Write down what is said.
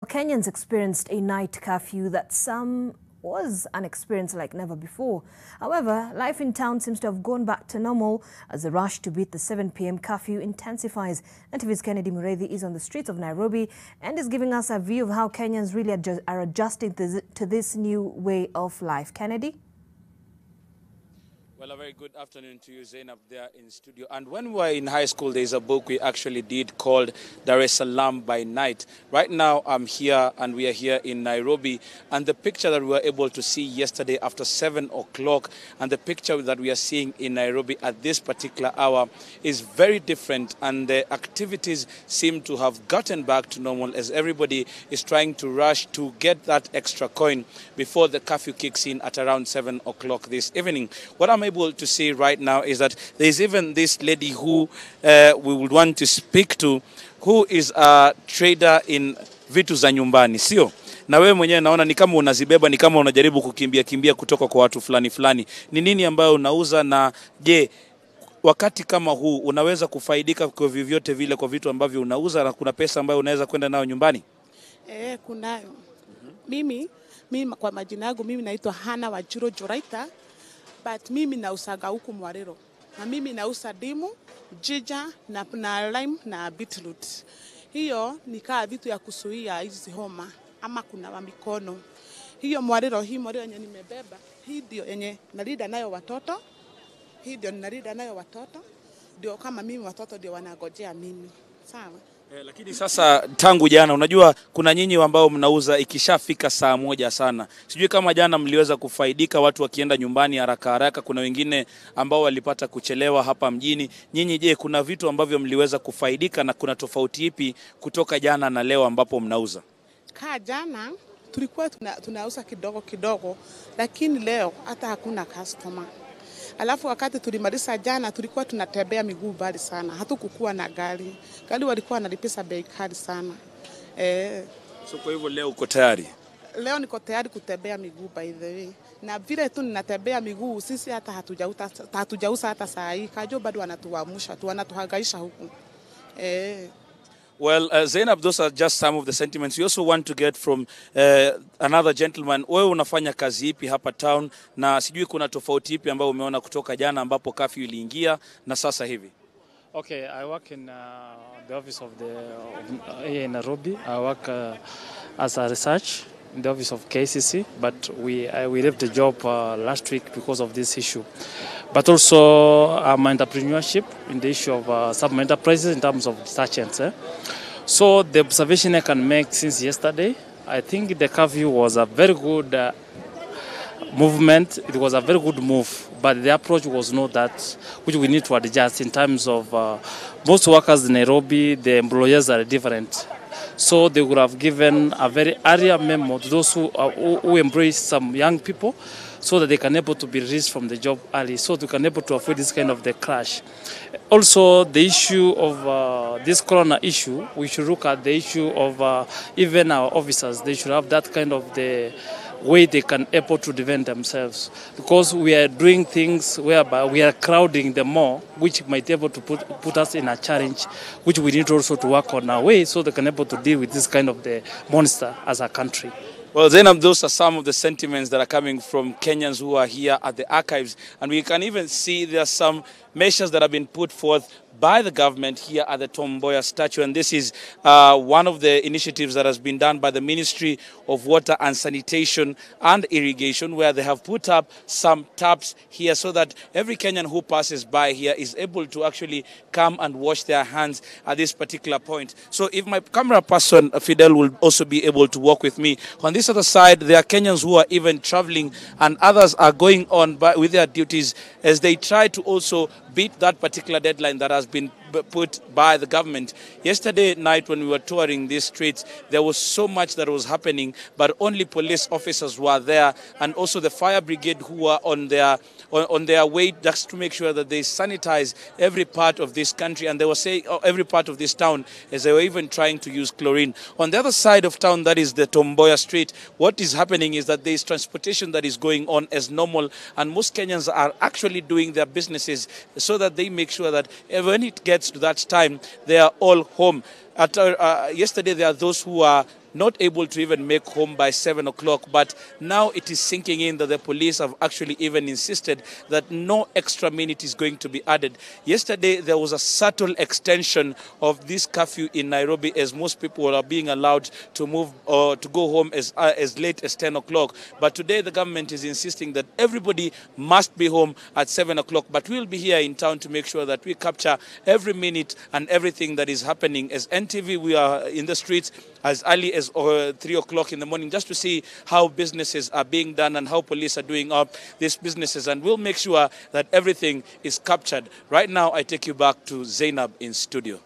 Kenyans experienced a night curfew that some was an experience like never before. However, life in town seems to have gone back to normal as the rush to beat the 7 p.m. curfew intensifies. NTV's Kennedy Mureithi is on the streets of Nairobi and is giving us a view of how Kenyans really are adjusting to this new way of life. Kennedy? Well, a very good afternoon to you, Zainab, there in studio. And when we were in high school, there's a book we actually did called Dar es Salaam by Night. Right now, I'm here and we are here in Nairobi. And the picture that we were able to see yesterday after 7 o'clock and the picture that we are seeing in Nairobi at this particular hour is very different. And the activities seem to have gotten back to normal as everybody is trying to rush to get that extra coin before the curfew kicks in at around 7 o'clock this evening. What I'm able to see right now is that there is even this lady who we would want to speak to, who is a trader in vitu za nyumbani, sio? Na wewe mwenyewe naona ni kama unazibeba, ni kama unajaribu kukimbia kutoka kwa watu fulani. Ni nini ambayo unauza, na je, wakati kama huu unaweza kufaidika kwa vyovyote vile kwa vitu ambavyo unauza, na kuna pesa ambayo unaweza kwenda nayo nyumbani? Kunayo. Mimi kwa majina yangu mimi naitwa Hana Wajiro Joraita. But mimi nausaga huku Mwarero. Na mimi nausa dimu, jija, na lime na beetroot. Hiyo ni kaa vitu ya kusuia hizi homa ama kunawa mikono. Hiyo Mwarero yenye nimebeba, hii ndio yenye nalida nayo watoto. Hii ndio nalida nayo watoto. Ndio kama mimi watoto ndio wanagojea mimi. Sawa? Lakini sasa tangu jana, unajua kuna nyinyi ambao mnauza ikishafika saa moja sana. Sijui kama jana mliweza kufaidika watu wakienda nyumbani haraka. Kuna wengine ambao walipata kuchelewa hapa mjini. Nyinyi je, kuna vitu ambavyo mliweza kufaidika, na kuna tofauti ipi kutoka jana na leo ambapo mnauza? Jana tulikuwa tunauza kidogo, lakini leo hata hakuna customer. Alafu wakati tulimaliza jana tulikuwa tunatembea miguu mbali sana. Hatukukuwa na gari. Gari walikuwa wanalipisa bei kali sana. So kwa hivyo leo uko tayari? Leo niko tayari kutembea miguu by the way. Na vile tu ninatembea miguu, sisi hata hatujauza hata saa hii. Kajo bado wanatuamsha, wanatuhangaisha huku. Well, Zainab, those are just some of the sentiments. We also want to get from another gentleman. Wewe unafanya kazi ipi hapa town, na sijui kuna tofauti ipi ambayo umeona kutoka jana ambapo curfew iliingia na sasa hivi? Okay, I work in the office of here in Nairobi. I work as a research in the office of KCC, but we left the job last week because of this issue. But also my entrepreneurship in the issue of some enterprises in terms of detergents. So the observation I can make since yesterday, I think the curfew was a very good movement. It was a very good move, but the approach was not that which we need to adjust in terms of most workers in Nairobi, the employers are different. So they would have given a very earlier memo to those who embrace some young people, so that they can able to be released from the job early, so they can able to avoid this kind of the crash. Also, the issue of this corona issue, we should look at the issue of even our officers. They should have that kind of the way they can able to defend themselves, because we are doing things whereby we are crowding them more, which might able to put us in a challenge, which we need also to work on our way, so they can able to deal with this kind of the monster as a country. Well, Zainab, those are some of the sentiments that are coming from Kenyans who are here at the archives. And we can even see there are some measures that have been put forth by the government here at the Tom Mboya statue. And this is one of the initiatives that has been done by the Ministry of Water and Sanitation and Irrigation, where they have put up some taps here so that every Kenyan who passes by here is able to actually come and wash their hands at this particular point. So if my camera person, Fidel, will also be able to walk with me. On this other side, there are Kenyans who are even traveling, and others are going on with their duties as they try to also beat that particular deadline that has been put by the government. Yesterday night when we were touring these streets, there was so much that was happening, but only police officers were there, and also the fire brigade who were on their way just to make sure that they sanitize every part of this country, and they were saying every part of this town, as they were even trying to use chlorine. On the other side of town, that is the Tom Mboya Street, what is happening is that there is transportation that is going on as normal, and most Kenyans are actually doing their businesses so that they make sure that when it gets to that time, they are all home. Yesterday, there are those who are not able to even make home by 7 o'clock. But now it is sinking in that the police have actually even insisted that no extra minute is going to be added. Yesterday, there was a subtle extension of this curfew in Nairobi, as most people are being allowed to move or to go home as late as 10 o'clock. But today, the government is insisting that everybody must be home at 7 o'clock. But we'll be here in town to make sure that we capture every minute and everything that is happening. As NTV, we are in the streets as early as 3 o'clock in the morning just to see how businesses are being done and how police are doing up these businesses. And we'll make sure that everything is captured. Right now, I take you back to Zainab in studio.